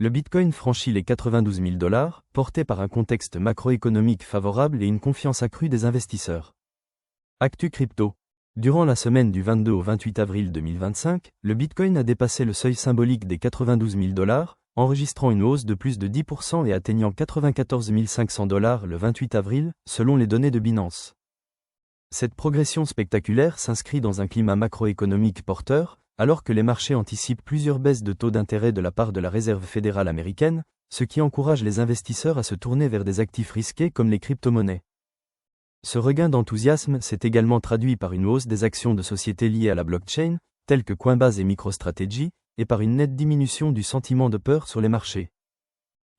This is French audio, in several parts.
Le Bitcoin franchit les 92 000 $, porté par un contexte macroéconomique favorable et une confiance accrue des investisseurs. Actu crypto. Durant la semaine du 22 au 28 avril 2025, le Bitcoin a dépassé le seuil symbolique des 92 000 $, enregistrant une hausse de plus de 10% et atteignant 94 500 $ le 28 avril, selon les données de Binance. Cette progression spectaculaire s'inscrit dans un climat macroéconomique porteur, alors que les marchés anticipent plusieurs baisses de taux d'intérêt de la part de la Réserve fédérale américaine, ce qui encourage les investisseurs à se tourner vers des actifs risqués comme les crypto-monnaies. Ce regain d'enthousiasme s'est également traduit par une hausse des actions de sociétés liées à la blockchain, telles que Coinbase et MicroStrategy, et par une nette diminution du sentiment de peur sur les marchés.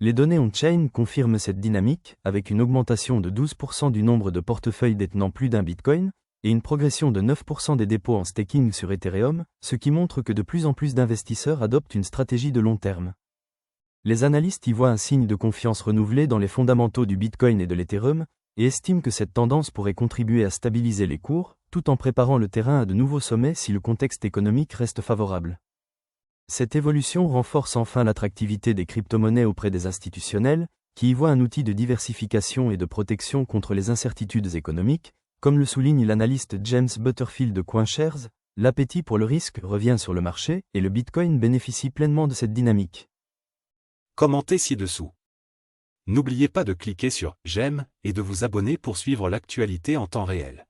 Les données on-chain confirment cette dynamique, avec une augmentation de 12% du nombre de portefeuilles détenant plus d'un Bitcoin, et une progression de 9% des dépôts en staking sur Ethereum, ce qui montre que de plus en plus d'investisseurs adoptent une stratégie de long terme. Les analystes y voient un signe de confiance renouvelé dans les fondamentaux du Bitcoin et de l'Ethereum, et estiment que cette tendance pourrait contribuer à stabiliser les cours, tout en préparant le terrain à de nouveaux sommets si le contexte économique reste favorable. Cette évolution renforce enfin l'attractivité des crypto-monnaies auprès des institutionnels, qui y voient un outil de diversification et de protection contre les incertitudes économiques. Comme le souligne l'analyste James Butterfield de CoinShares, l'appétit pour le risque revient sur le marché et le Bitcoin bénéficie pleinement de cette dynamique. Commentez ci-dessous. N'oubliez pas de cliquer sur « J'aime » et de vous abonner pour suivre l'actualité en temps réel.